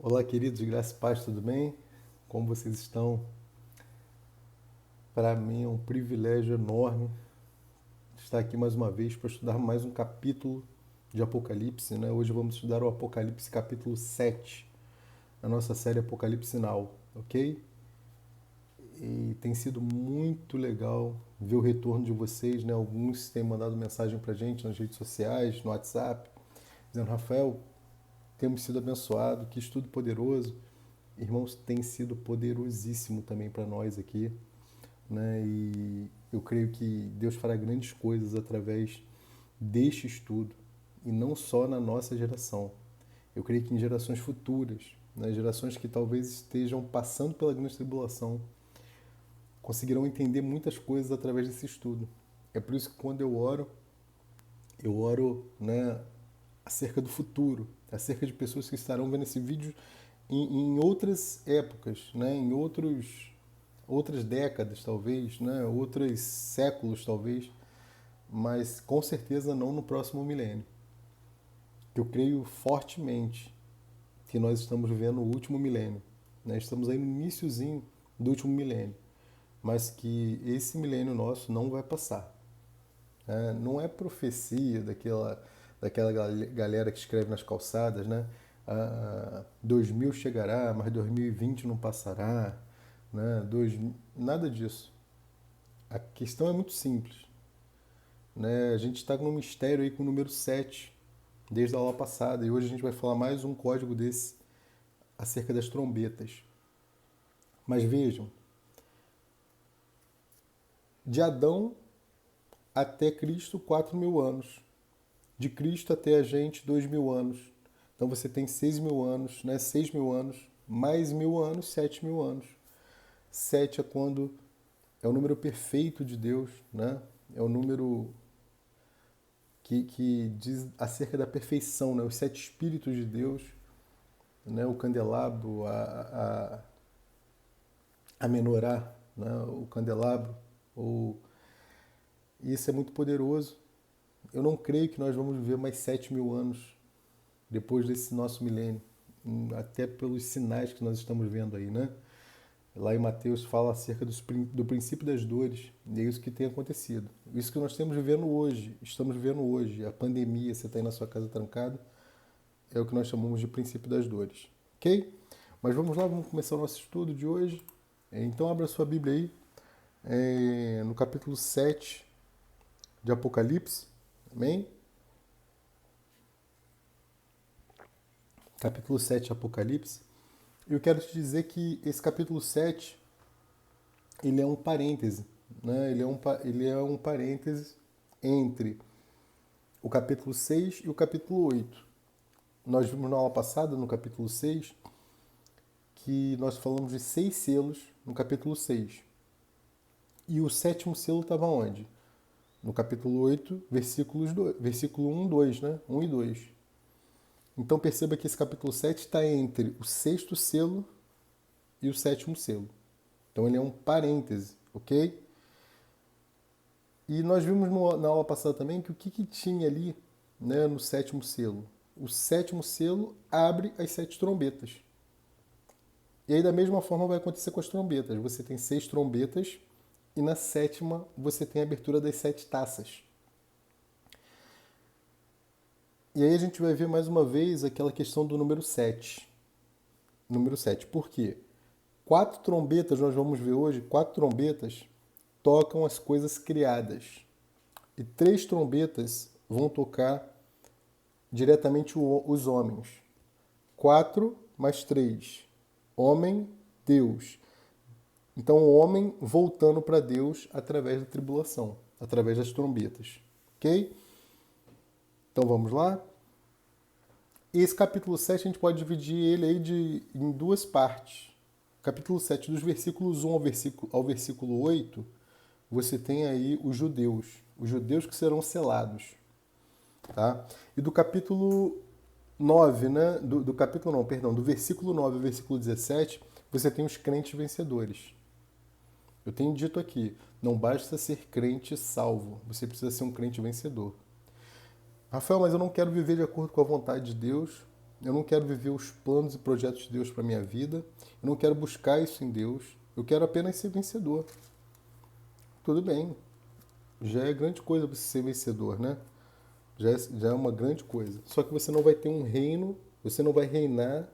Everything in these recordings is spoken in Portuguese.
Olá, queridos, graça e paz, tudo bem? Como vocês estão? Para mim é um privilégio enorme estar aqui mais uma vez para estudar mais um capítulo de Apocalipse, né? Hoje vamos estudar o Apocalipse capítulo 7, na nossa série Apocalipse Now, ok? E tem sido muito legal ver o retorno de vocês, né? Alguns têm mandado mensagem para a gente nas redes sociais, no WhatsApp, dizendo: Rafael, temos sido abençoados, que estudo poderoso. Irmãos, tem sido poderosíssimo também para nós aqui, né? E eu creio que Deus fará grandes coisas através deste estudo, e não só na nossa geração. Eu creio que em gerações futuras, né? Gerações que talvez estejam passando pela grande tribulação, conseguirão entender muitas coisas através desse estudo. É por isso que quando eu oro, né, acerca do futuro, acerca de pessoas que estarão vendo esse vídeo em outras épocas, né, em outras décadas talvez, né, outros séculos talvez, mas com certeza não no próximo milênio. Eu creio fortemente que nós estamos vivendo o último milênio, né? Estamos aí no iniciozinho do último milênio, mas que esse milênio nosso não vai passar, né? Não é profecia daquela galera que escreve nas calçadas, né? 2000 chegará, mas 2020 não passará, né? Nada disso. A questão é muito simples, né? A gente está no mistério aí com o número 7 desde a aula passada, e hoje a gente vai falar mais um código desse acerca das trombetas. Mas vejam, de Adão até Cristo, 4.000 anos. De Cristo até a gente, 2.000 anos. Então você tem 6.000 anos, né? 6.000 anos, mais 1.000 anos, 7.000 anos. 7 é quando é o número perfeito de Deus, né? É o número que diz acerca da perfeição, né? Os 7 espíritos de Deus, né? O candelabro, a menorá, né? O candelabro. E isso é muito poderoso. Eu não creio que nós vamos viver mais 7.000 anos depois desse nosso milênio, até pelos sinais que nós estamos vendo aí, né? Lá em Mateus fala acerca do princípio das dores, e é isso que tem acontecido. Isso que nós estamos vivendo hoje, a pandemia, você está aí na sua casa trancado, é o que nós chamamos de princípio das dores, ok? Mas vamos lá, vamos começar o nosso estudo de hoje. Então abra sua Bíblia aí, no capítulo 7 de Apocalipse, amém? Capítulo 7 de Apocalipse. Eu quero te dizer que esse capítulo 7 ele é um parêntese, né? Ele é um parêntese entre o capítulo 6 e o capítulo 8. Nós vimos na aula passada, no capítulo 6, que nós falamos de 6 selos no capítulo 6. E o sétimo selo estava onde? No capítulo 8, versículo 1, 2, né? 1 e 2. Então perceba que esse capítulo 7 está entre o sexto selo e o sétimo selo. Então ele é um parêntese, ok? E nós vimos na aula passada também que o que tinha ali, né, no sétimo selo? O sétimo selo abre as 7 trombetas. E aí da mesma forma vai acontecer com as trombetas. Você tem 6 trombetas e na sétima você tem a abertura das 7 taças. E aí a gente vai ver mais uma vez aquela questão do número 7. Número 7. Por quê? 4 trombetas, nós vamos ver hoje, 4 trombetas tocam as coisas criadas. E 3 trombetas vão tocar diretamente os homens. 4 mais 3. Homem, Deus. Então o homem voltando para Deus através da tribulação, através das trombetas. Ok? Então vamos lá? Esse capítulo 7 a gente pode dividir ele aí em duas partes. Capítulo 7, dos versículos 1 ao versículo 8, você tem aí os judeus que serão selados. Tá? E do capítulo 9, né? Do capítulo não, perdão, do versículo 9 ao versículo 17, você tem os crentes vencedores. Eu tenho dito aqui, não basta ser crente salvo, você precisa ser um crente vencedor. Rafael, mas eu não quero viver de acordo com a vontade de Deus. Eu não quero viver os planos e projetos de Deus para minha vida. Eu não quero buscar isso em Deus. Eu quero apenas ser vencedor. Tudo bem. Já é grande coisa você ser vencedor, né? Já é uma grande coisa. Só que você não vai ter um reino, você não vai reinar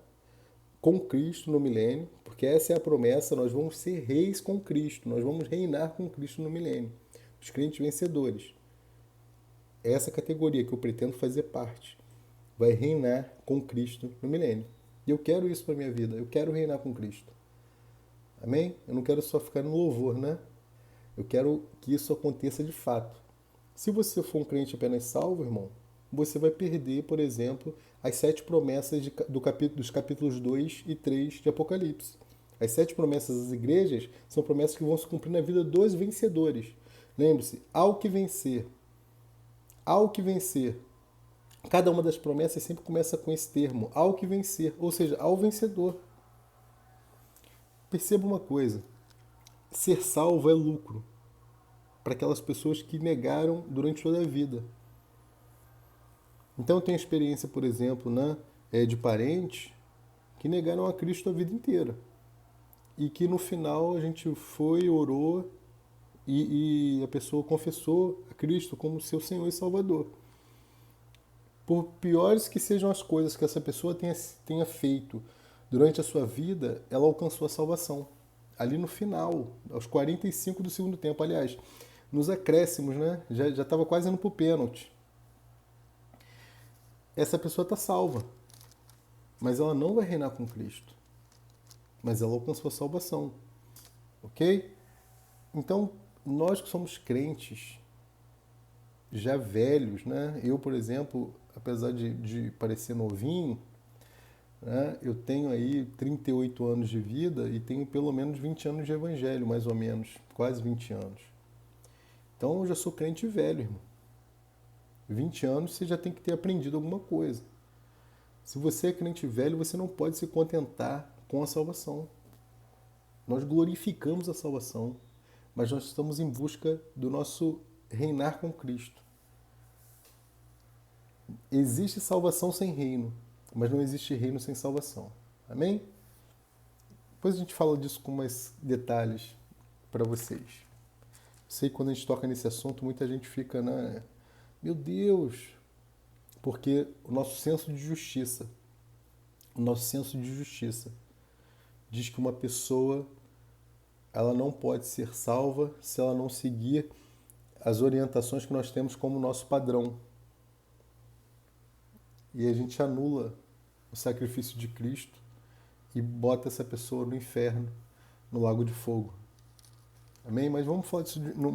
com Cristo no milênio, porque essa é a promessa, nós vamos ser reis com Cristo, nós vamos reinar com Cristo no milênio. Os crentes vencedores. É essa categoria que eu pretendo fazer parte. Vai reinar com Cristo no milênio. E eu quero isso para minha vida, eu quero reinar com Cristo. Amém? Eu não quero só ficar no louvor, né? Eu quero que isso aconteça de fato. Se você for um crente apenas salvo, irmão, você vai perder, por exemplo, as 7 promessas dos capítulos 2 e 3 de Apocalipse. As 7 promessas das igrejas são promessas que vão se cumprir na vida dos vencedores. Lembre-se, ao que vencer. Ao que vencer. Cada uma das promessas sempre começa com esse termo, ao que vencer, ou seja, ao vencedor. Perceba uma coisa, ser salvo é lucro para aquelas pessoas que negaram durante toda a vida. Então eu tenho experiência, por exemplo, né, de parentes que negaram a Cristo a vida inteira. E que no final a gente foi, orou e a pessoa confessou a Cristo como seu Senhor e Salvador. Por piores que sejam as coisas que essa pessoa tenha feito durante a sua vida, ela alcançou a salvação. Ali no final, aos 45 do segundo tempo, aliás, nos acréscimos, né? Já estava quase indo para o pênalti. Essa pessoa está salva, mas ela não vai reinar com Cristo. Mas ela alcançou a salvação. Ok? Então, nós que somos crentes, já velhos, né? Eu, por exemplo, apesar de parecer novinho, né? Eu tenho aí 38 anos de vida e tenho pelo menos 20 anos de evangelho, mais ou menos, quase 20 anos. Então eu já sou crente velho, irmão. 20 anos você já tem que ter aprendido alguma coisa. Se você é crente velho, você não pode se contentar com a salvação. Nós glorificamos a salvação, mas nós estamos em busca do nosso reinar com Cristo. Existe salvação sem reino, mas não existe reino sem salvação. Amém? Depois a gente fala disso com mais detalhes para vocês. Sei que quando a gente toca nesse assunto, muita gente fica, né? Meu Deus! Porque o nosso senso de justiça, diz que uma pessoa ela não pode ser salva se ela não seguir as orientações que nós temos como nosso padrão. E a gente anula o sacrifício de Cristo e bota essa pessoa no inferno, no lago de fogo. Amém? Mas vamos falar disso em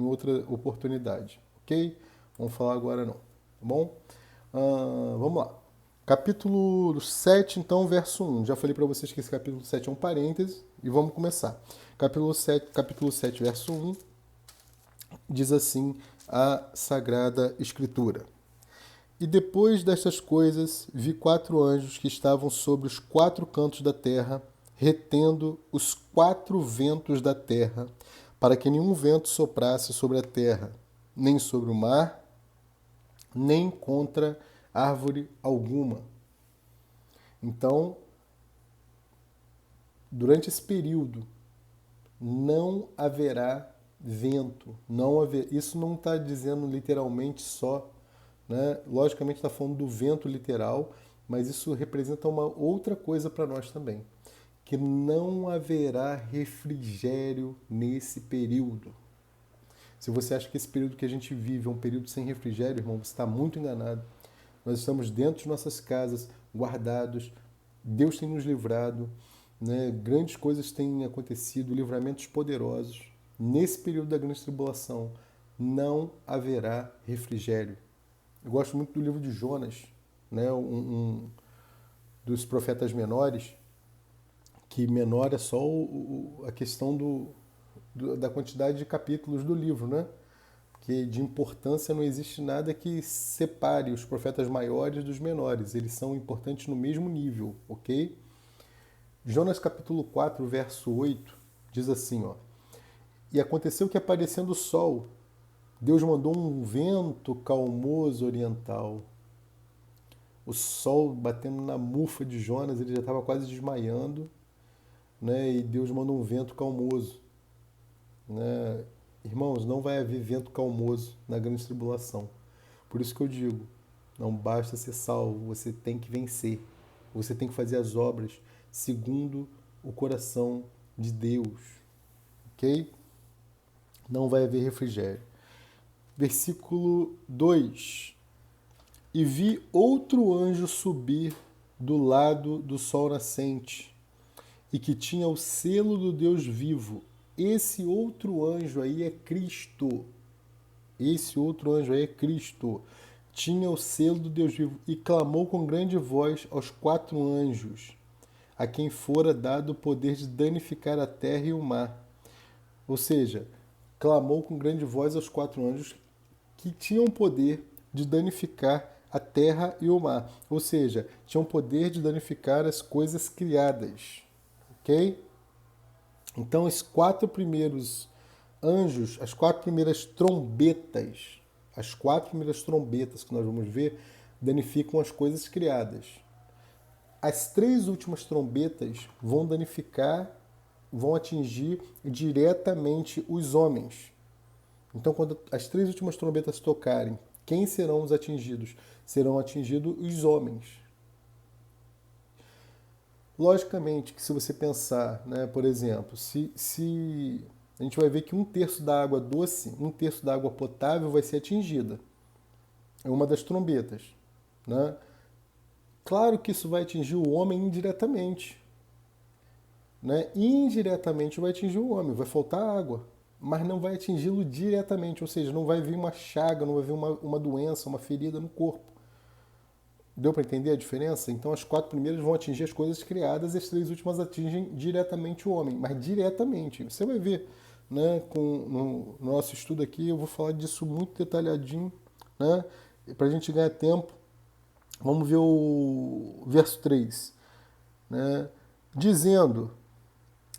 outra oportunidade, ok? Vamos falar agora não, tá bom? Vamos lá. Capítulo 7, então, verso 1. Já falei para vocês que esse capítulo 7 é um parêntese e vamos começar. Capítulo 7, verso 1, diz assim a Sagrada Escritura. E depois destas coisas, vi 4 anjos que estavam sobre os 4 cantos da terra, retendo os 4 ventos da terra, para que nenhum vento soprasse sobre a terra, nem sobre o mar, nem contra árvore alguma. Então, durante esse período, não haverá vento. Isso não está dizendo literalmente só, né? Logicamente está falando do vento literal, mas isso representa uma outra coisa para nós também, que não haverá refrigério nesse período. Se você acha que esse período que a gente vive é um período sem refrigério, irmão, você está muito enganado. Nós estamos dentro de nossas casas, guardados. Deus tem nos livrado, né? Grandes coisas têm acontecido, livramentos poderosos. Nesse período da grande tribulação, não haverá refrigério. Eu gosto muito do livro de Jonas, né? Dos profetas menores, que menor é só a questão da quantidade de capítulos do livro, né? Que de importância não existe nada que separe os profetas maiores dos menores. Eles são importantes no mesmo nível, ok? Jonas capítulo 4, verso 8, diz assim, ó. E aconteceu que aparecendo o sol, Deus mandou um vento calmoso oriental. o sol batendo na mufa de Jonas, ele já estava quase desmaiando, né? E Deus manda um vento calmoso, né? Irmãos, não vai haver vento calmoso na grande tribulação. Por isso que eu digo, não basta ser salvo, você tem que vencer. Você tem que fazer as obras segundo o coração de Deus, ok? Não vai haver refrigério. Versículo 2. E vi outro anjo subir do lado do sol nascente, e que tinha o selo do Deus vivo. Esse outro anjo aí é Cristo. Esse outro anjo aí é Cristo. Tinha o selo do Deus vivo e clamou com grande voz aos 4 anjos, a quem fora dado o poder de danificar a terra e o mar. Ou seja, clamou com grande voz aos 4 anjos que tinham o poder de danificar a terra e o mar. Ou seja, tinham o poder de danificar as coisas criadas. Ok? Então, os 4 primeiros anjos, as 4 primeiras trombetas que nós vamos ver, danificam as coisas criadas. As 3 últimas trombetas vão danificar, vão atingir diretamente os homens. Então, quando as 3 últimas trombetas tocarem, quem serão os atingidos? Serão atingidos os homens. Logicamente que se você pensar, né, por exemplo, se a gente vai ver que 1/3 da água doce, 1/3 da água potável vai ser atingida. É uma das trombetas, né? Claro que isso vai atingir o homem indiretamente, né? Indiretamente vai atingir o homem, vai faltar água, mas não vai atingi-lo diretamente, ou seja, não vai vir uma chaga, não vai vir uma doença, uma ferida no corpo. Deu para entender a diferença? Então as 4 primeiras vão atingir as coisas criadas e as 3 últimas atingem diretamente o homem, mas diretamente. Você vai ver, né, no nosso estudo aqui, eu vou falar disso muito detalhadinho, né, para a gente ganhar tempo. Vamos ver o verso 3, né, dizendo: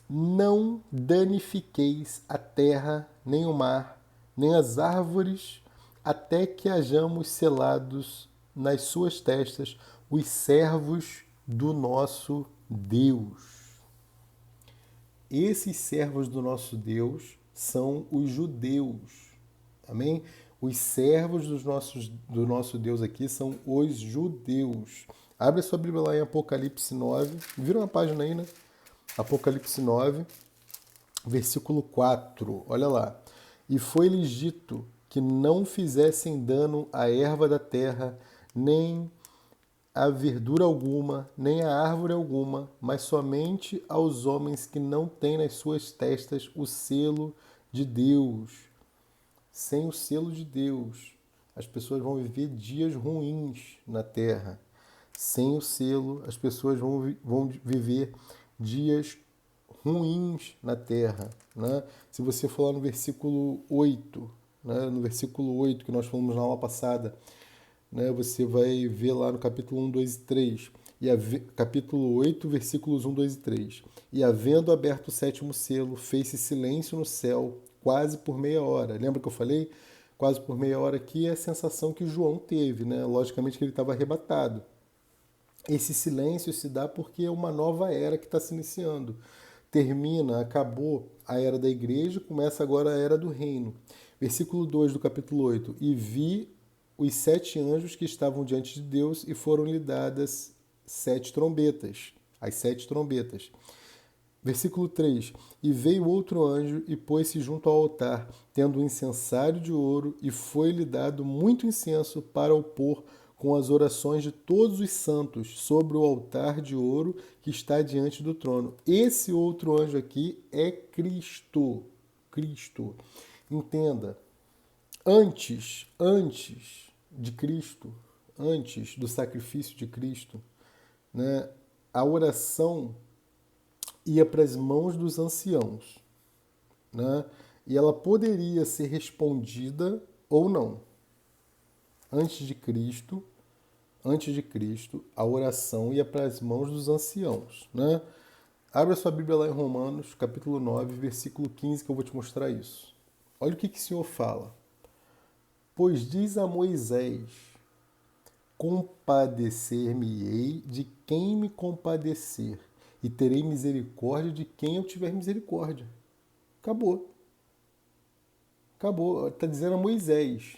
não danifiqueis a terra, nem o mar, nem as árvores, até que hajamos selados nas suas testas os servos do nosso Deus. Esses servos do nosso Deus são os judeus. Amém? Os servos do nosso Deus aqui são os judeus. Abre a sua Bíblia lá em Apocalipse 9. Vira uma página aí, né? Apocalipse 9, versículo 4. Olha lá. E foi-lhes dito que não fizessem dano à erva da terra, nem a verdura alguma, nem a árvore alguma, mas somente aos homens que não têm nas suas testas o selo de Deus. Sem o selo de Deus, as pessoas vão viver dias ruins na terra. Sem o selo, as pessoas vão viver dias ruins na terra. Né? Se você for lá no versículo 8, né? No versículo 8 que nós falamos na aula passada, né? Você vai ver lá no capítulo 1, 2 e 3. Capítulo 8, versículos 1, 2 e 3. E havendo aberto o 7º selo, fez-se silêncio no céu, quase por meia hora. Lembra que eu falei? Quase por meia hora aqui é a sensação que João teve, né? Logicamente que ele estava arrebatado. Esse silêncio se dá porque é uma nova era que está se iniciando. Termina, acabou a era da igreja, começa agora a era do reino. Versículo 2 do capítulo 8. E vi os 7 anjos que estavam diante de Deus e foram-lhe dadas 7 trombetas. As 7 trombetas. Versículo 3. E veio outro anjo e pôs-se junto ao altar, tendo um incensário de ouro, e foi-lhe dado muito incenso para o pôr com as orações de todos os santos sobre o altar de ouro que está diante do trono. Esse outro anjo aqui é Cristo. Cristo. Entenda, antes de Cristo, antes do sacrifício de Cristo, né, a oração ia para as mãos dos anciãos, né, e ela poderia ser respondida ou não. Antes de Cristo, a oração ia para as mãos dos anciãos, né? Abra sua Bíblia lá em Romanos, capítulo 9, versículo 15, que eu vou te mostrar isso. Olha o que o Senhor fala. Pois diz a Moisés: Compadecer-me-ei de quem me compadecer, e terei misericórdia de quem eu tiver misericórdia. Acabou. Acabou. Está dizendo a Moisés,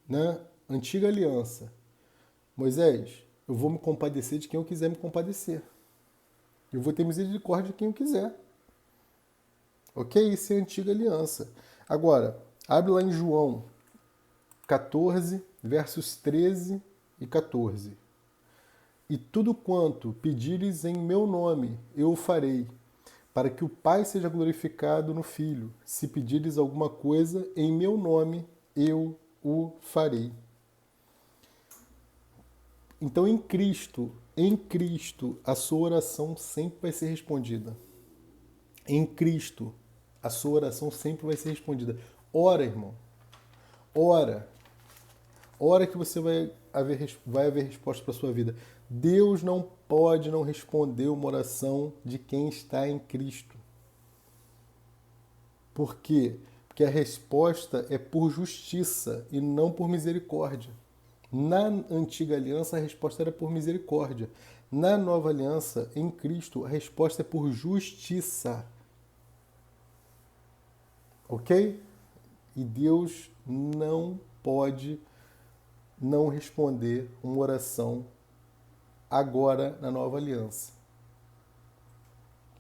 né? Antiga aliança. Moisés, eu vou me compadecer de quem eu quiser me compadecer. Eu vou ter misericórdia de quem eu quiser. Ok? Isso é a antiga aliança. Agora, abre lá em João 14, versos 13 e 14. E tudo quanto pedires em meu nome, eu o farei, para que o Pai seja glorificado no Filho. Se pedires alguma coisa em meu nome, eu o farei. Então, em Cristo, a sua oração sempre vai ser respondida. Em Cristo, a sua oração sempre vai ser respondida. Ora, irmão. Ora. Ora que você vai haver resposta para a sua vida. Deus não pode não responder uma oração de quem está em Cristo. Por quê? Porque a resposta é por justiça e não por misericórdia. Na antiga aliança, a resposta era por misericórdia. Na nova aliança, em Cristo, a resposta é por justiça. Ok? E Deus não pode não responder uma oração agora na nova aliança.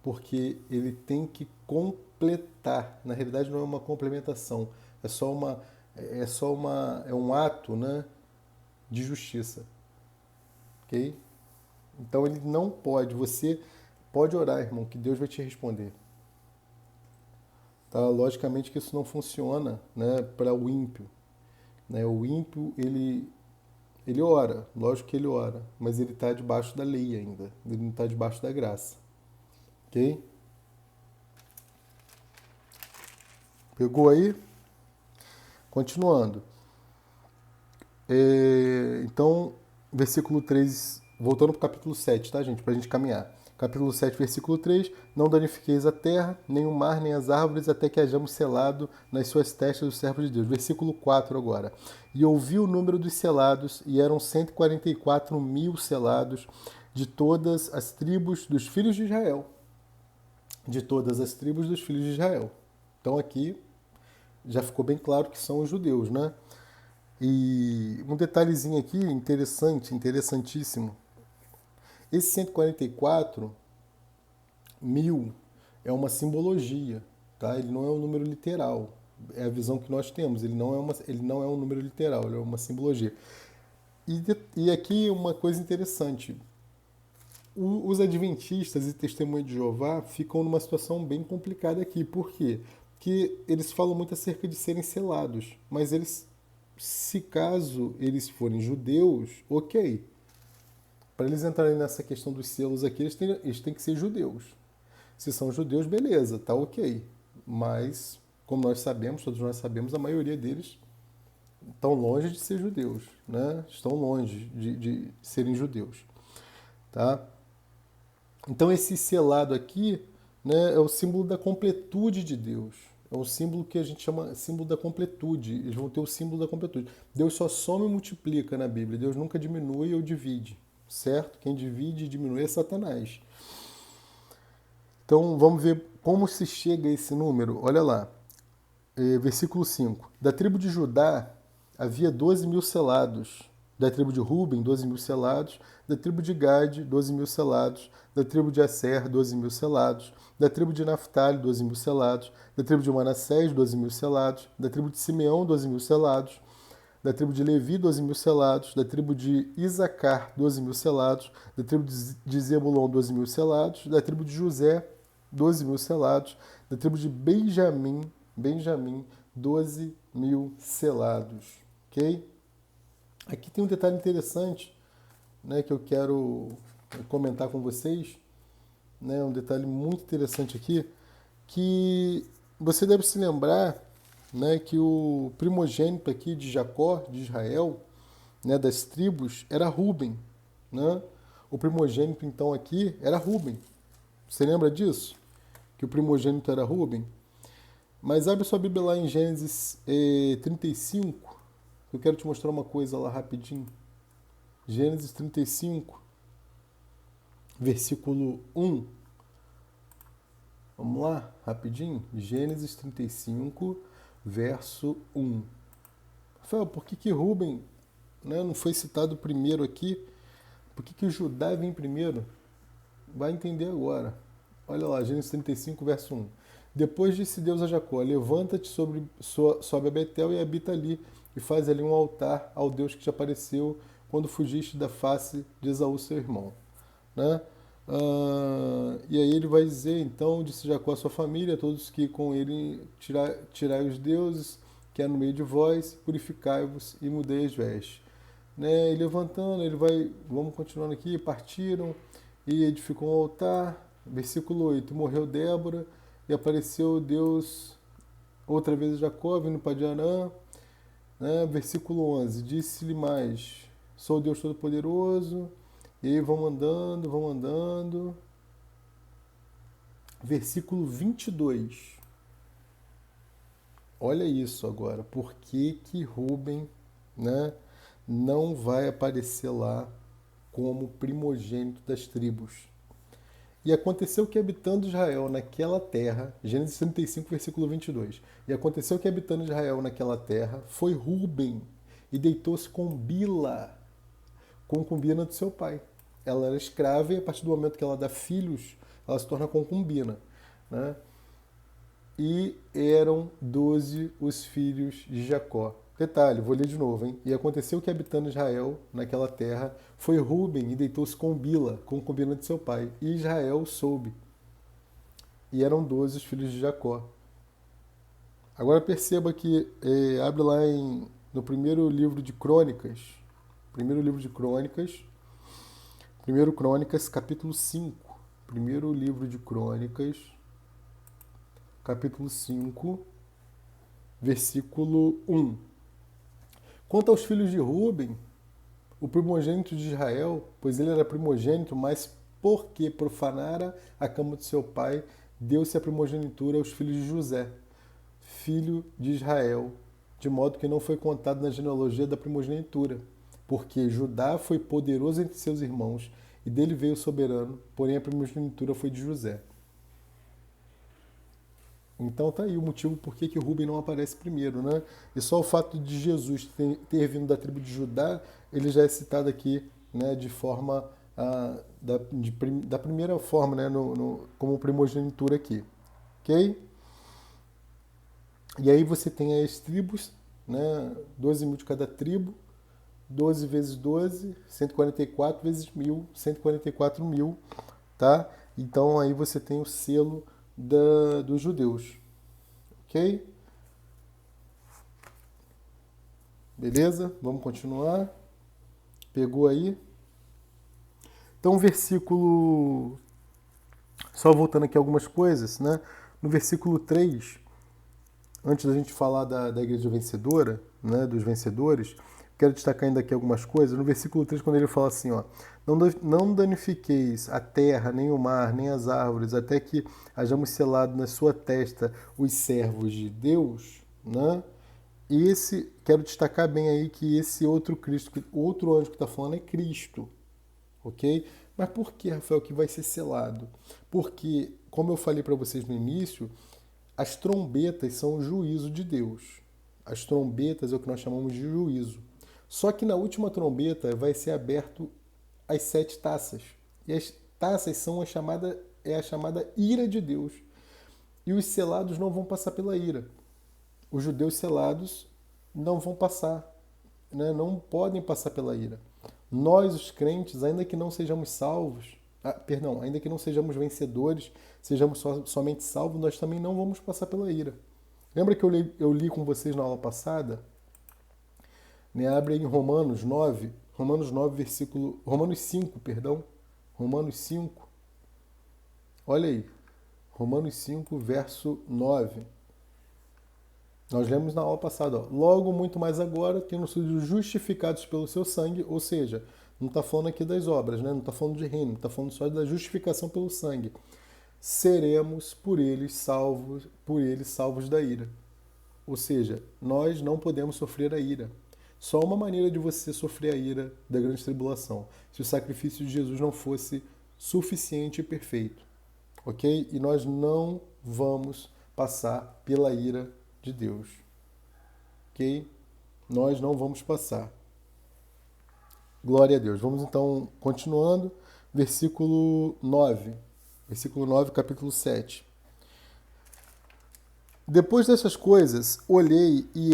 Porque ele tem que completar. Na realidade, não é uma complementação. É um ato, né, de justiça. Ok? Então ele não pode. Você pode orar, irmão, que Deus vai te responder. Tá? Logicamente que isso não funciona, né, para o ímpio. Né? O ímpio, ele ora, lógico que ele ora, mas ele está debaixo da lei ainda. Ele não está debaixo da graça. Ok? Pegou aí? Continuando. Então, versículo 3, voltando para o capítulo 7, tá, gente? Para a gente caminhar. Capítulo 7, versículo 3. Não danifiqueis a terra, nem o mar, nem as árvores, até que hajamos selado nas suas testas os servos de Deus. Versículo 4 agora. E ouvi o número dos selados, e eram 144.000 selados, de todas as tribos dos filhos de Israel. De todas as tribos dos filhos de Israel. Então aqui já ficou bem claro que são os judeus, né? E um detalhezinho aqui interessante, interessantíssimo. Esse 144.000 é uma simbologia, tá? Ele não é um número literal. É a visão que nós temos. Ele não é um número literal, ele é uma simbologia. E aqui uma coisa interessante. Os adventistas e testemunhas de Jeová ficam numa situação bem complicada aqui. Por quê? Porque eles falam muito acerca de serem selados, mas se caso eles forem judeus, ok. Para eles entrarem nessa questão dos selos aqui, eles têm que ser judeus. Se são judeus, beleza, tá ok. Mas, como nós sabemos, todos nós sabemos, a maioria deles estão longe de ser judeus, né? Estão longe de serem judeus, tá? Então esse selado aqui, né, é o símbolo da completude de Deus. É um símbolo que a gente chama símbolo da completude. Eles vão ter o símbolo da completude. Deus só soma e multiplica na Bíblia. Deus nunca diminui ou divide, certo? Quem divide e diminui é Satanás. Então vamos ver como se chega a esse número. Olha lá, versículo 5. Da tribo de Judá havia 12.000 selados. Da tribo de Ruben, 12.000 selados. Da tribo de Gade, 12.000 selados. Da tribo de Asser, 12.000 selados. Da tribo de Naftali, 12.000 selados. Da tribo de Manassés, 12.000 selados. Da tribo de Simeão, 12.000 selados. Da tribo de Levi, 12.000 selados. Da tribo de Isacar, 12.000 selados. Da tribo de Zebulon, 12.000 selados. Da tribo de José, 12.000 selados. Da tribo de Benjamim, 12.000 selados. Ok? Aqui tem um detalhe interessante, né, que eu quero comentar com vocês. Né, um detalhe muito interessante aqui, que você deve se lembrar, né, que o primogênito aqui de Jacó, de Israel, né, das tribos, era Ruben. Né? O primogênito, então, aqui era Ruben. Você lembra disso? Que o primogênito era Ruben? Mas abre sua Bíblia lá em Gênesis 35. Eu quero te mostrar uma coisa lá rapidinho. Gênesis 35, versículo 1. Vamos lá, rapidinho. Gênesis 35, verso 1. Rafael, por que Rúben, né, não foi citado primeiro aqui? Por que Judá vem primeiro? Vai entender agora. Olha lá, Gênesis 35, verso 1. Depois disse Deus a Jacó: levanta-te, sobe a Betel e habita ali, e faz ali um altar ao Deus que te apareceu quando fugiste da face de Esaú, seu irmão. Né? E aí ele vai dizer, então, disse Jacó à sua família, todos que com ele tirai os deuses que há no meio de vós, purificai-vos e mudei as vestes. Né? E levantando, ele vai, vamos continuando aqui, partiram e edificou um altar. Versículo 8, morreu Débora e apareceu Deus outra vez a Jacó, vindo para Arã. Né? Versículo 11, disse-lhe mais, sou Deus Todo-Poderoso. E aí vão andando, vão andando. Versículo 22. Olha isso agora. Por que Rúben, né, não vai aparecer lá como primogênito das tribos? E aconteceu que habitando Israel naquela terra, Gênesis 35, versículo 22. E aconteceu que habitando Israel naquela terra, foi Rúben e deitou-se com Bila, concubina do seu pai. Ela era escrava e a partir do momento que ela dá filhos, ela se torna concubina. Né? E eram 12 os filhos de Jacó. Detalhe, vou ler de novo, hein? E aconteceu que habitando Israel naquela terra, foi Rúben e deitou-se com Bila, concubina de seu pai. E Israel soube. E eram 12 os filhos de Jacó. Agora perceba que, abre lá no primeiro livro de Crônicas, Primeiro Crônicas, capítulo 5. Primeiro livro de Crônicas, capítulo 5, versículo 1. Quanto aos filhos de Rúben, o primogênito de Israel, pois ele era primogênito, mas porque profanara a cama de seu pai, deu-se a primogenitura aos filhos de José, filho de Israel, de modo que não foi contado na genealogia da primogenitura, porque Judá foi poderoso entre seus irmãos, e dele veio o soberano, porém a primogenitura foi de José. Então tá aí o motivo por que Rúben não aparece primeiro, né? E só o fato de Jesus ter vindo da tribo de Judá, ele já é citado aqui, né, de forma da primeira forma, né, como primogenitura aqui, ok? E aí você tem as tribos, né, 12 mil de cada tribo, 12 vezes 12, 144 vezes 1000, 144 mil, tá? Então aí você tem o selo dos judeus, ok? Beleza? Vamos continuar. Pegou aí? Então, versículo... Só voltando aqui algumas coisas, né? No versículo 3, antes da gente falar da igreja vencedora, né, dos vencedores, quero destacar ainda aqui algumas coisas. No versículo 3, quando ele fala assim, ó, não danifiqueis a terra, nem o mar, nem as árvores, até que hajamos selado na sua testa os servos de Deus, né? E quero destacar bem aí que esse outro Cristo, outro anjo que está falando é Cristo, ok? Mas por que, Rafael, que vai ser selado? Porque, como eu falei para vocês no início, as trombetas são o juízo de Deus. As trombetas é o que nós chamamos de juízo. Só que na última trombeta vai ser aberto as 7 taças. E as taças são a chamada ira de Deus. E os selados não vão passar pela ira. Os judeus selados não vão passar, né? Não podem passar pela ira. Nós, os crentes, ainda que não sejamos salvos, ainda que não sejamos vencedores, sejamos somente salvos, nós também não vamos passar pela ira. Lembra que eu li com vocês na aula passada? Né? Abre aí em Romanos 9, Romanos 5, perdão. Romanos 5. Olha aí. Romanos 5, verso 9. Nós lemos na aula passada, ó, logo muito mais agora, tendo sido justificados pelo seu sangue, ou seja, não está falando aqui das obras, né? Não está falando de reino, está falando só da justificação pelo sangue. Seremos por ele salvos da ira. Ou seja, nós não podemos sofrer a ira. só uma maneira de você sofrer a ira da grande tribulação, se o sacrifício de Jesus não fosse suficiente e perfeito, ok? E nós não vamos passar pela ira de Deus, ok? Nós não vamos passar. Glória a Deus. Vamos então continuando, versículo 9. Versículo 9, capítulo 7. Depois dessas coisas, olhei e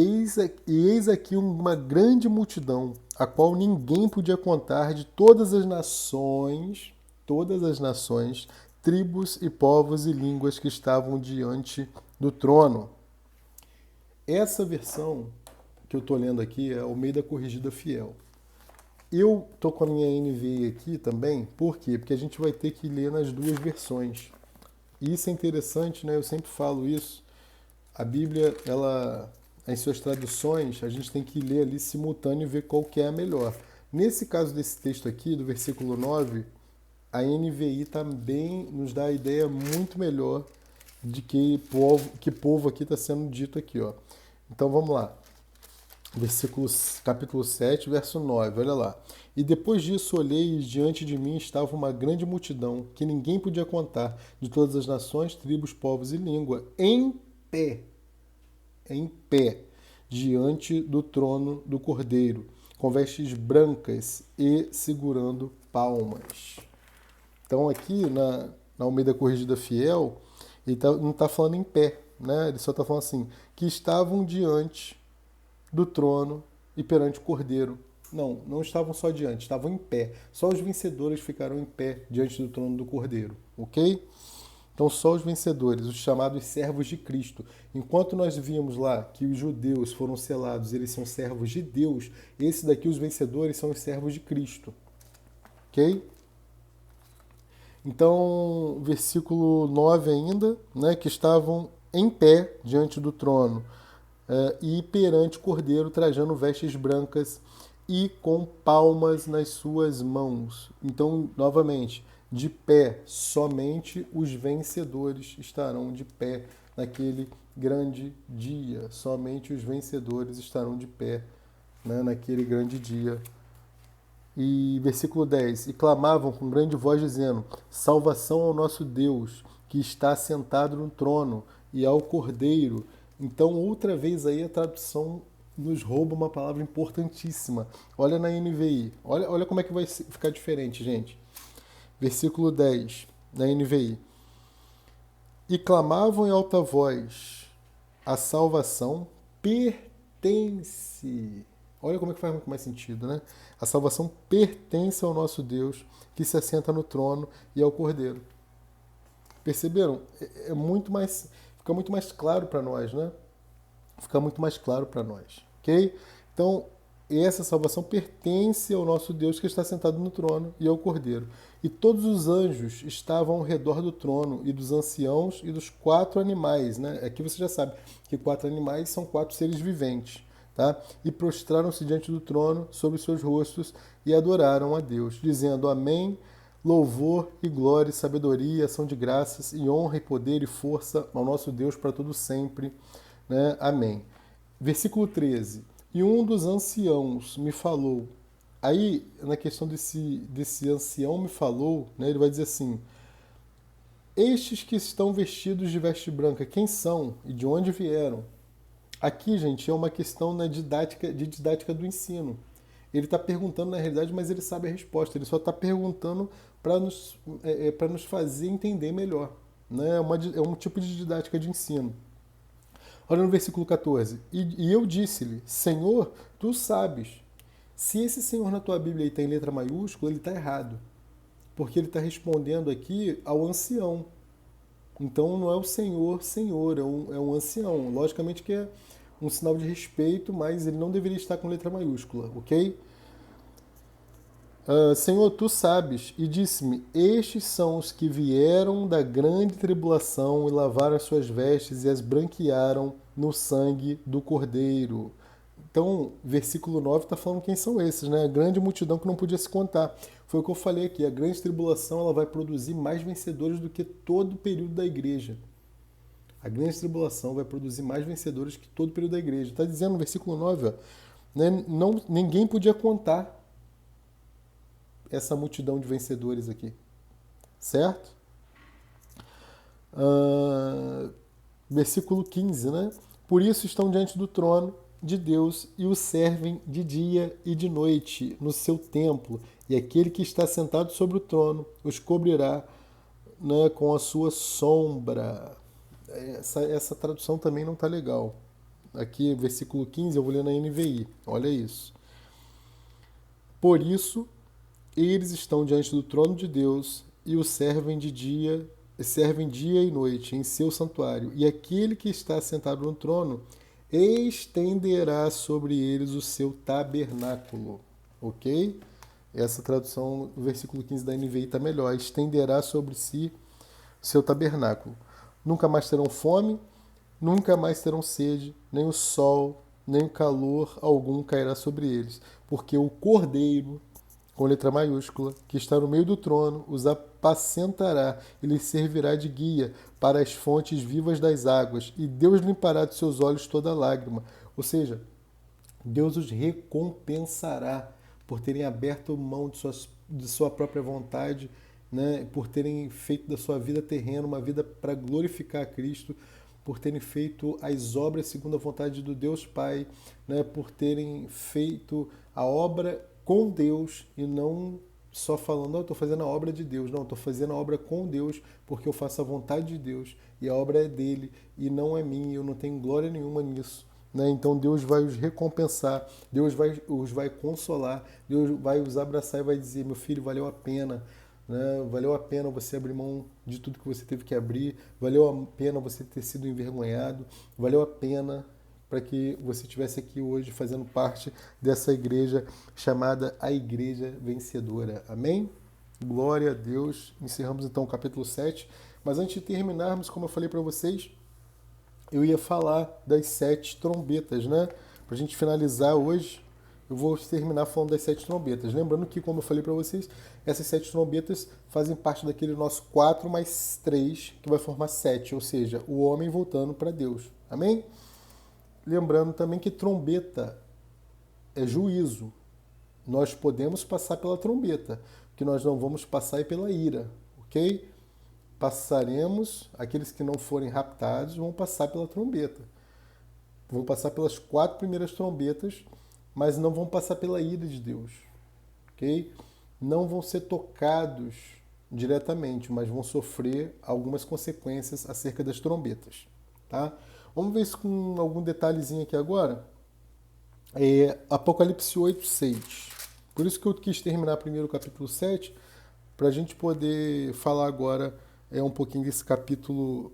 eis aqui uma grande multidão, a qual ninguém podia contar, de todas as nações, tribos e povos e línguas que estavam diante do trono. Essa versão que eu estou lendo aqui é a Almeida Corrigida Fiel. Eu estou com a minha NVI aqui também, por quê? Porque a gente vai ter que ler nas duas versões. E isso é interessante, né? Eu sempre falo isso. A Bíblia, ela, em suas traduções, a gente tem que ler ali simultâneo e ver qual que é a melhor. Nesse caso desse texto aqui, do versículo 9, a NVI também nos dá a ideia muito melhor de que povo aqui está sendo dito aqui, ó. Então vamos lá. Capítulo 7, verso 9, olha lá. E depois disso olhei e diante de mim estava uma grande multidão, que ninguém podia contar, de todas as nações, tribos, povos e língua, em pé, diante do trono do Cordeiro, com vestes brancas e segurando palmas. Então aqui na Almeida Corrigida Fiel, ele não está falando em pé, né? Ele só está falando assim, que estavam diante do trono e perante o Cordeiro. Não estavam só diante, estavam em pé. Só os vencedores ficaram em pé diante do trono do Cordeiro, ok? Então só os vencedores, os chamados servos de Cristo. Enquanto nós vimos lá que os judeus foram selados, eles são servos de Deus, esse daqui, os vencedores, são os servos de Cristo, ok? Então, versículo 9 ainda, né, que estavam em pé diante do trono, e perante o Cordeiro, trajando vestes brancas e com palmas nas suas mãos. Então, novamente, de pé, somente os vencedores estarão de pé naquele grande dia. Somente os vencedores estarão de pé, né, naquele grande dia. E versículo 10, e clamavam com grande voz dizendo, salvação ao nosso Deus, que está sentado no trono, e ao Cordeiro. Então, outra vez aí a tradução nos rouba uma palavra importantíssima. Olha na NVI. Olha como é que vai ficar diferente, gente. Versículo 10, na NVI. E clamavam em alta voz, a salvação pertence. Olha como é que faz muito mais sentido, né? A salvação pertence ao nosso Deus, que se assenta no trono, e ao Cordeiro. Perceberam? Fica muito mais claro para nós, né? Fica muito mais claro para nós, ok? Então, essa salvação pertence ao nosso Deus que está sentado no trono e ao Cordeiro. E todos os anjos estavam ao redor do trono e dos anciãos e dos 4 animais, né? Aqui você já sabe que 4 animais são 4 seres viventes, tá? E prostraram-se diante do trono sobre os seus rostos e adoraram a Deus, dizendo amém, louvor e glória e sabedoria são de graças e honra e poder e força ao nosso Deus para todo sempre, né? Amém. Versículo 13. E um dos anciãos me falou. Aí, na questão desse ancião me falou, né, ele vai dizer assim, estes que estão vestidos de veste branca, quem são e de onde vieram? Aqui, gente, é uma questão na didática do ensino. Ele está perguntando na realidade, mas ele sabe a resposta. Ele só está perguntando para nos fazer entender melhor. Né? É um tipo de didática de ensino. Olha no versículo 14. E eu disse-lhe, Senhor, tu sabes. Se esse Senhor na tua Bíblia está em letra maiúscula, ele está errado. Porque ele está respondendo aqui ao ancião. Então não é o Senhor, é um ancião. Logicamente que é um sinal de respeito, mas ele não deveria estar com letra maiúscula, ok? Senhor, tu sabes, e disse-me, estes são os que vieram da grande tribulação e lavaram as suas vestes e as branquearam no sangue do Cordeiro. Então, versículo 9 está falando quem são esses, né? A grande multidão que não podia se contar. Foi o que eu falei aqui, a grande tribulação ela vai produzir mais vencedores do que todo o período da igreja. A grande tribulação vai produzir mais vencedores que todo o período da igreja. Está dizendo no versículo 9, ó, né? Não, ninguém podia contar essa multidão de vencedores aqui, certo? Ah, versículo 15, né? Por isso estão diante do trono de Deus e o servem de dia e de noite no seu templo, e aquele que está sentado sobre o trono os cobrirá, né, com a sua sombra. Essa tradução também não está legal. Aqui, versículo 15, eu vou ler na NVI. Olha isso. Por isso, eles estão diante do trono de Deus e o servem dia e noite em seu santuário. E aquele que está sentado no trono estenderá sobre eles o seu tabernáculo. Ok? Essa tradução do versículo 15 da NVI está melhor. Estenderá sobre si o seu tabernáculo. Nunca mais terão fome, nunca mais terão sede, nem o sol, nem o calor algum cairá sobre eles, porque o Cordeiro, com letra maiúscula, que está no meio do trono, os apacentará e lhes servirá de guia para as fontes vivas das águas, e Deus limpará de seus olhos toda lágrima. Ou seja, Deus os recompensará por terem aberto mão de sua própria vontade, né? Por terem feito da sua vida terrena uma vida para glorificar a Cristo, por terem feito as obras segundo a vontade do Deus Pai, né? Por terem feito a obra com Deus e não só falando, eu estou fazendo a obra de Deus. Não, estou fazendo a obra com Deus porque eu faço a vontade de Deus e a obra é dele e não é minha, eu não tenho glória nenhuma nisso. Né? Então Deus vai os recompensar, Deus os vai consolar, Deus vai os abraçar e vai dizer, meu filho, valeu a pena, né? Valeu a pena você abrir mão de tudo que você teve que abrir, valeu a pena você ter sido envergonhado, valeu a pena para que você estivesse aqui hoje fazendo parte dessa igreja chamada a Igreja Vencedora. Amém? Glória a Deus. Encerramos então o capítulo 7. Mas antes de terminarmos, como eu falei para vocês, eu ia falar das 7 trombetas, né? Para a gente finalizar hoje, eu vou terminar falando das 7 trombetas. Lembrando que, como eu falei para vocês, essas 7 trombetas fazem parte daquele nosso 4 mais 3, que vai formar 7, ou seja, o homem voltando para Deus. Amém? Lembrando também que trombeta é juízo. Nós podemos passar pela trombeta, que nós não vamos passar pela ira, ok? Passaremos, aqueles que não forem raptados vão passar pela trombeta. Vão passar pelas 4 primeiras trombetas, mas não vão passar pela ira de Deus, ok? Não vão ser tocados diretamente, mas vão sofrer algumas consequências acerca das trombetas, tá? Vamos ver isso com algum detalhezinho aqui agora. Apocalipse 8, 6. Por isso que eu quis terminar primeiro o capítulo 7, para a gente poder falar agora um pouquinho desse capítulo.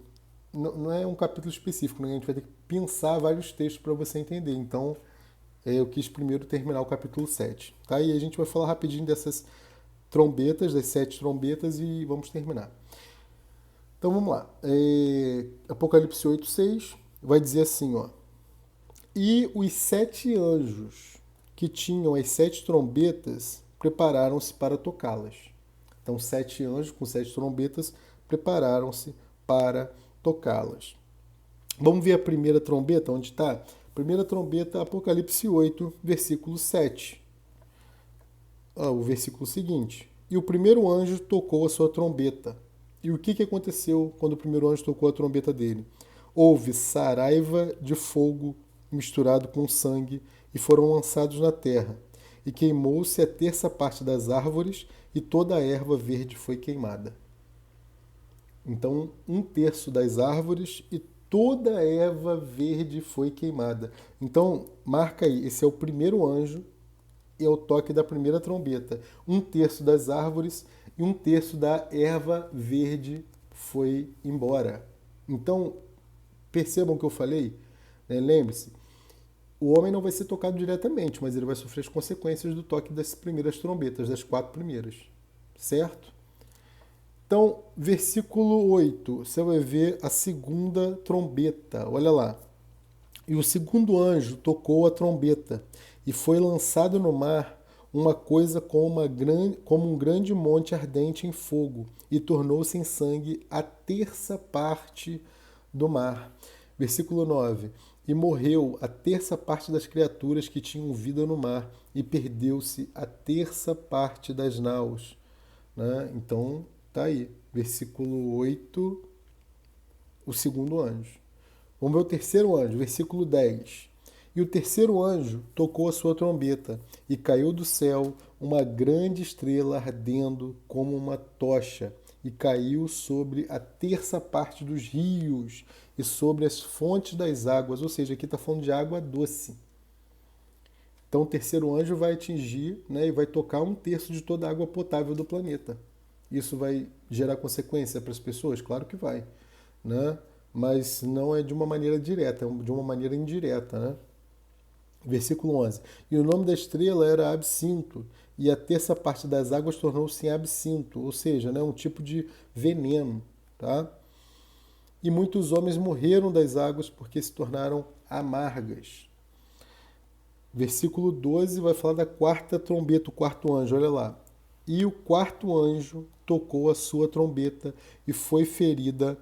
Não é um capítulo específico, né? A gente vai ter que pensar vários textos para você entender. Então, eu quis primeiro terminar o capítulo 7. Tá? E a gente vai falar rapidinho dessas trombetas, das 7 trombetas, e vamos terminar. Então vamos lá. Apocalipse 8, 6 vai dizer assim, ó. E os 7 anjos que tinham as 7 trombetas prepararam-se para tocá-las. Então, 7 anjos com 7 trombetas prepararam-se para tocá-las. Vamos ver a primeira trombeta, onde está? Primeira trombeta, Apocalipse 8, versículo 7. O versículo seguinte. E o primeiro anjo tocou a sua trombeta. E o que aconteceu quando o primeiro anjo tocou a trombeta dele? Houve saraiva de fogo misturado com sangue e foram lançados na terra. E queimou-se a terça parte das árvores e toda a erva verde foi queimada. Então, 1/3 das árvores e toda a erva verde foi queimada. Então, marca aí, esse é o primeiro anjo e é o toque da primeira trombeta. 1/3 das árvores e 1/3 da erva verde foi embora. Então, percebam o que eu falei? Lembre-se, o homem não vai ser tocado diretamente, mas ele vai sofrer as consequências do toque das primeiras trombetas, das 4 primeiras. Certo? Então, versículo 8, você vai ver a segunda trombeta. Olha lá. E o segundo anjo tocou a trombeta, e foi lançado no mar uma coisa como um grande monte ardente em fogo, e tornou-se em sangue a terça parte do mar. Versículo 9. e morreu a terça parte das criaturas que tinham vida no mar, e perdeu-se a terça parte das naus. Né? Então, tá aí, versículo 8, o segundo anjo. Vamos ver o terceiro anjo, versículo 10. E o terceiro anjo tocou a sua trombeta, e caiu do céu uma grande estrela ardendo como uma tocha, e caiu sobre a terça parte dos rios e sobre as fontes das águas. Ou seja, aqui está falando de água doce. Então o terceiro anjo vai atingir, né, e vai tocar um terço de toda a água potável do planeta. Isso vai gerar consequência para as pessoas? Claro que vai, né? Mas não é de uma maneira direta, é de uma maneira indireta, né? Versículo 11. E o nome da estrela era Absinto, e a terça parte das águas tornou-se em absinto, ou seja, né, um tipo de veneno. Tá? E muitos homens morreram das águas porque se tornaram amargas. Versículo 12 vai falar da quarta trombeta, o quarto anjo, olha lá. E o quarto anjo tocou a sua trombeta e foi ferida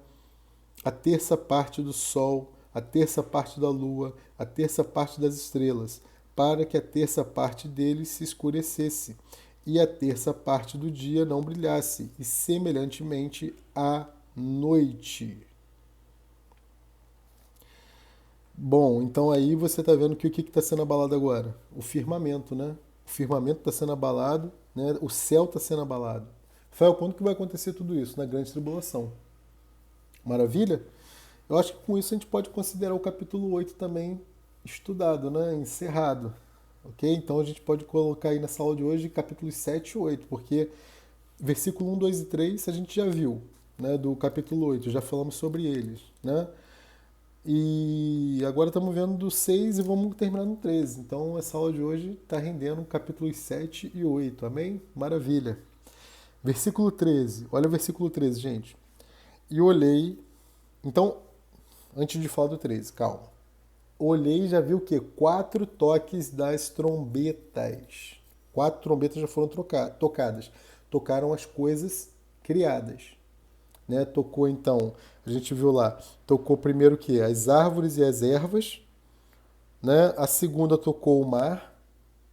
a terça parte do sol, a terça parte da lua, a terça parte das estrelas, para que a terça parte deles se escurecesse, e a terça parte do dia não brilhasse, e semelhantemente a noite. Bom, então aí você está vendo que o que está sendo abalado agora? O firmamento, né? O firmamento está sendo abalado, né? O céu está sendo abalado. Rafael, quando que vai acontecer tudo isso? Na grande tribulação. Maravilha? Eu acho que com isso a gente pode considerar o capítulo 8 também estudado, né? Encerrado. Ok? Então a gente pode colocar aí nessa aula de hoje capítulos 7 e 8, porque versículo 1, 2 e 3 a gente já viu, né? Do capítulo 8, já falamos sobre eles, né? E agora estamos vendo do 6 e vamos terminar no 13. Então essa aula de hoje está rendendo capítulos 7 e 8. Amém? Maravilha. Versículo 13. Olha o versículo 13, gente. E olhei. Então, antes de falar do 13, calma. Olhei e já vi o quê? 4 toques das trombetas. 4 trombetas já foram tocadas. Tocaram as coisas criadas. Né? Tocou então, a gente viu lá, tocou primeiro o quê? As árvores e as ervas, né? A segunda tocou o mar,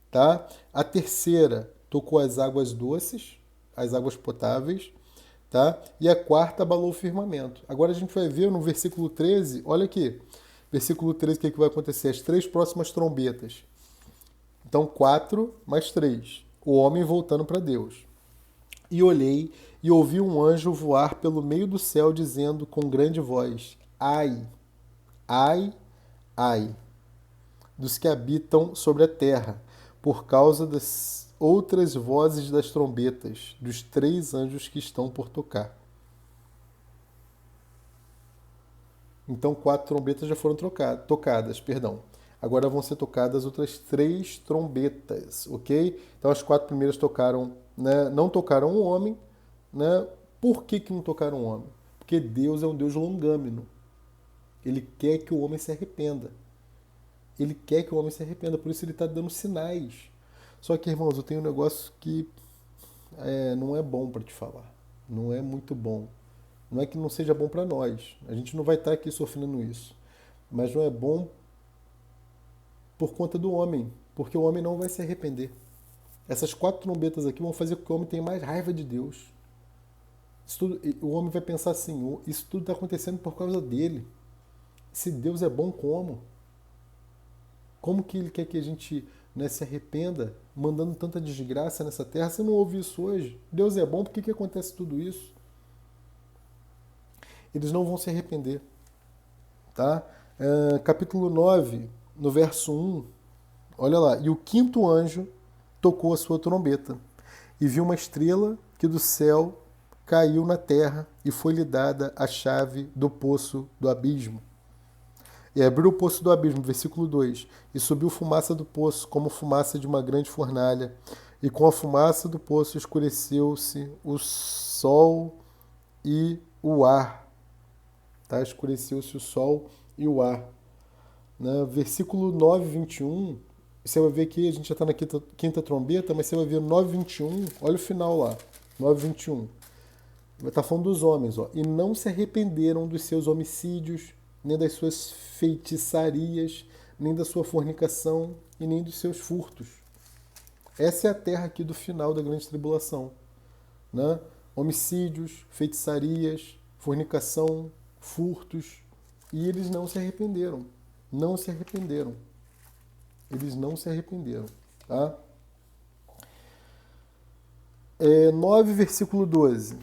tá? A terceira tocou as águas doces, as águas potáveis, tá? E a quarta abalou o firmamento. Agora a gente vai ver no versículo 13, olha aqui, versículo 13, o que vai acontecer? As 3 próximas trombetas. Então 4 mais 3, o homem voltando para Deus. E olhei e ouvi um anjo voar pelo meio do céu, dizendo com grande voz: Ai, ai, ai, dos que habitam sobre a terra, por causa das outras vozes das trombetas, dos 3 anjos que estão por tocar. Então 4 trombetas já foram tocadas, perdão. Agora vão ser tocadas outras 3 trombetas, ok? Então as 4 primeiras tocaram, né, não tocaram o homem, né? Por que não tocaram o homem? Porque Deus é um Deus longâmino. Ele quer que o homem se arrependa. Ele quer que o homem se arrependa, por isso ele está dando sinais. Só que, irmãos, eu tenho um negócio que não é bom para te falar. Não é muito bom. Não é que não seja bom para nós. A gente não vai estar aqui sofrendo isso. Mas não é bom por conta do homem, porque o homem não vai se arrepender. Essas 4 trombetas aqui vão fazer com que o homem tenha mais raiva de Deus. O homem vai pensar assim, isso tudo está acontecendo por causa dele. Se Deus é bom, como? Como que ele quer que a gente, né, se arrependa, mandando tanta desgraça nessa terra? Você não ouve isso hoje? Deus é bom, por que acontece tudo isso? Eles não vão se arrepender. Tá? Capítulo 9, no verso 1, olha lá. E o 5º anjo tocou a sua trombeta, e viu uma estrela que do céu caiu na terra, e foi-lhe dada a chave do poço do abismo. E abriu o poço do abismo, versículo 2, e subiu fumaça do poço, como fumaça de uma grande fornalha, e com a fumaça do poço escureceu-se o sol e o ar. Tá? Escureceu-se o sol e o ar. Né? Versículo 9, 21, você vai ver que a gente já está na quinta trombeta, mas você vai ver 9, 21, olha o final lá, 9, 21. Vai estar falando dos homens, ó. E não se arrependeram dos seus homicídios, nem das suas feitiçarias, nem da sua fornicação e nem dos seus furtos. Essa é a terra aqui do final da grande tribulação, né? Homicídios, feitiçarias, fornicação, furtos, e eles não se arrependeram. Não se arrependeram. Eles não se arrependeram, tá? 9, versículo 12.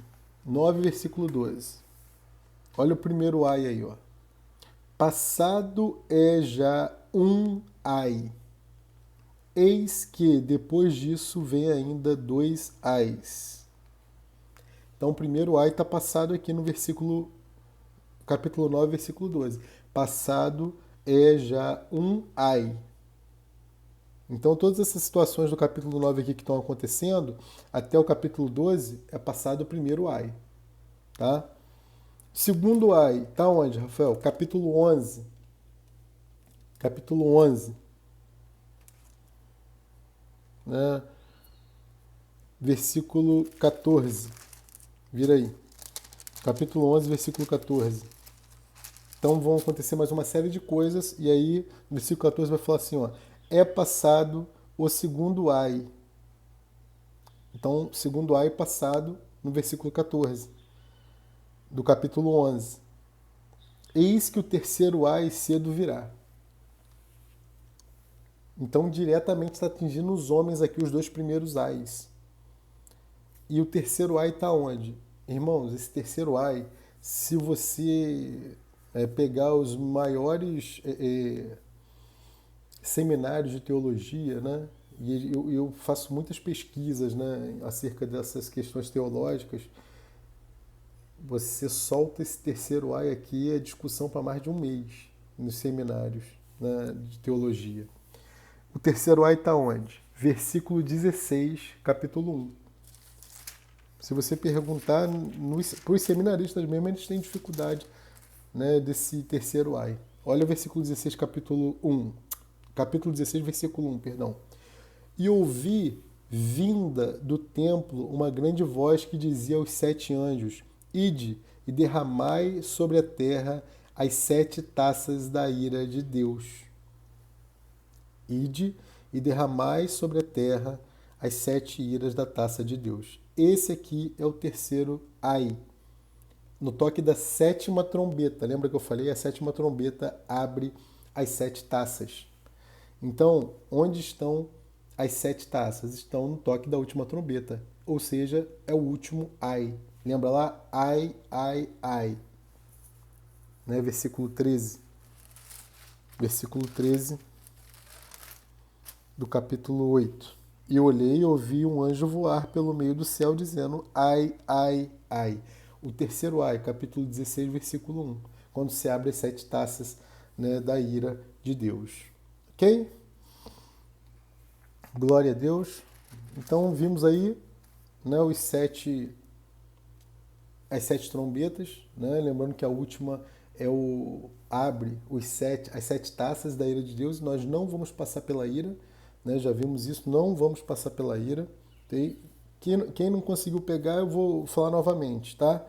9, versículo 12. Olha o primeiro ai aí, ó. Passado é já um ai. Eis que depois disso vem ainda 2 ais. Então o primeiro ai está passado aqui no versículo, capítulo 9, versículo 12. Passado é já um ai. Então todas essas situações do capítulo 9 aqui que estão acontecendo, até o capítulo 12, é passado o primeiro ai. Tá? Segundo ai, tá onde, Rafael? Capítulo 11. Capítulo 11. Né? Versículo 14. Vira aí. Capítulo 11, versículo 14. Então vão acontecer mais uma série de coisas, e aí no versículo 14 vai falar assim, ó, é passado o segundo ai. Então, segundo ai passado no versículo 14 do capítulo 11. Eis que o terceiro ai cedo virá. Então, diretamente está atingindo os homens aqui, os dois primeiros ais. E o terceiro ai está onde? Irmãos, esse terceiro ai, se você pegar os maiores seminários de teologia, né? E eu faço muitas pesquisas, né, acerca dessas questões teológicas. Você solta esse terceiro ai aqui, é discussão para mais de um mês nos seminários, né, de teologia. O terceiro ai está onde? Versículo 16, capítulo 1. Se você perguntar para os seminaristas mesmo, eles têm dificuldade, né, desse terceiro ai. Olha o versículo 16, capítulo 1. Capítulo 16, versículo 1, perdão. E ouvi, vinda do templo, uma grande voz que dizia aos 7 anjos, ide e derramai sobre a terra as 7 taças da ira de Deus. Ide e derramai sobre a terra as 7 iras da taça de Deus. Esse aqui é o terceiro ai. No toque da 7ª trombeta, lembra que eu falei? A 7ª trombeta abre as 7 taças. Então, onde estão as 7 taças? Estão no toque da última trombeta, ou seja, é o último ai. Lembra lá? Ai, ai, ai. Né? Versículo 13. Versículo 13 do capítulo 8. E olhei e ouvi um anjo voar pelo meio do céu, dizendo ai, ai, ai. O terceiro ai, capítulo 16, versículo 1. Quando se abre as 7 taças, né, da ira de Deus. Ok? Glória a Deus. Então vimos aí, né, as 7 trombetas, né? Lembrando que a última abre as 7 taças da ira de Deus. Nós não vamos passar pela ira, né? Já vimos isso, não vamos passar pela ira. Okay? Quem não conseguiu pegar, eu vou falar novamente, tá?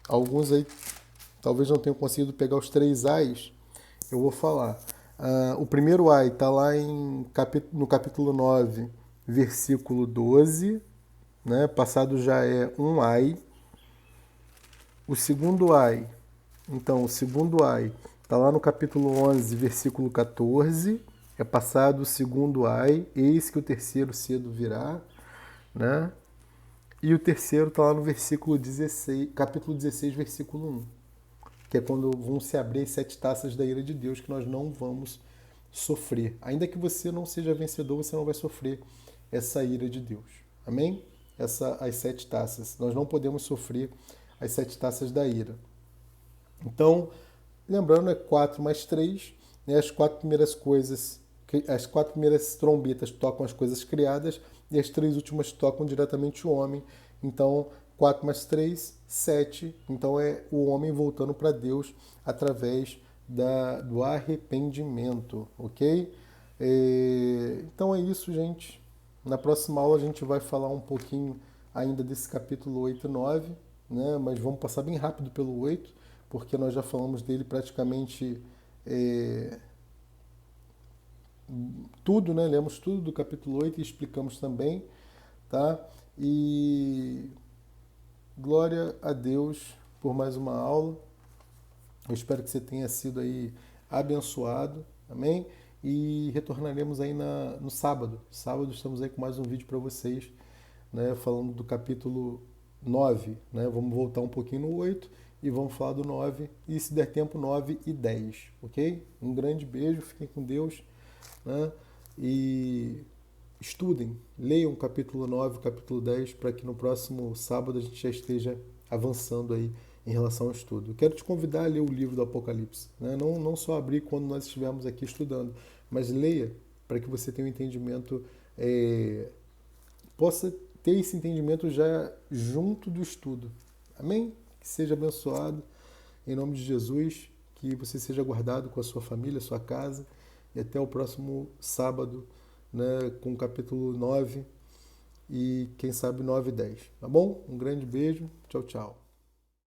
Alguns aí talvez não tenham conseguido pegar os 3 ais. Eu vou falar. O primeiro ai está lá no capítulo 9, versículo 12, né? Passado já é um ai. O segundo ai, então, o segundo ai está lá no capítulo 11, versículo 14, é passado o segundo ai, eis que o terceiro cedo virá, né? E o terceiro está lá no versículo 16, capítulo 16, versículo 1, que é quando vão se abrir as 7 taças da ira de Deus, que nós não vamos sofrer. Ainda que você não seja vencedor, você não vai sofrer essa ira de Deus. Amém? As 7 taças. Nós não podemos sofrer as 7 taças da ira. Então, lembrando, é 4 mais 3, né, as 4 primeiras coisas, as 4 primeiras trombetas tocam as coisas criadas e as 3 últimas tocam diretamente o homem. Então, 4 mais 3, 7. Então, é o homem voltando para Deus através do arrependimento, ok? Então é isso, gente. Na próxima aula a gente vai falar um pouquinho ainda desse capítulo 8 e 9. né? Mas vamos passar bem rápido pelo 8, porque nós já falamos dele praticamente tudo, né? Lemos tudo do capítulo 8 e explicamos também, tá? E glória a Deus por mais uma aula. Eu espero que você tenha sido aí abençoado, amém? E retornaremos aí no sábado. Sábado estamos aí com mais um vídeo para vocês, né? Falando do capítulo 9, né? Vamos voltar um pouquinho no 8 e vamos falar do 9 e, se der tempo, 9 e 10, ok? Um grande beijo, fiquem com Deus, né? E estudem, leiam o capítulo 9, o capítulo 10, para que no próximo sábado a gente já esteja avançando aí em relação ao estudo. Eu quero te convidar a ler o livro do Apocalipse, né? Não só abrir quando nós estivermos aqui estudando, mas leia para que você tenha um entendimento, possa ter esse entendimento já junto do estudo. Amém? Que seja abençoado em nome de Jesus, que você seja guardado com a sua família, a sua casa, e até o próximo sábado, né, com o capítulo 9 e quem sabe 9 e 10. Tá bom? Um grande beijo. Tchau, tchau.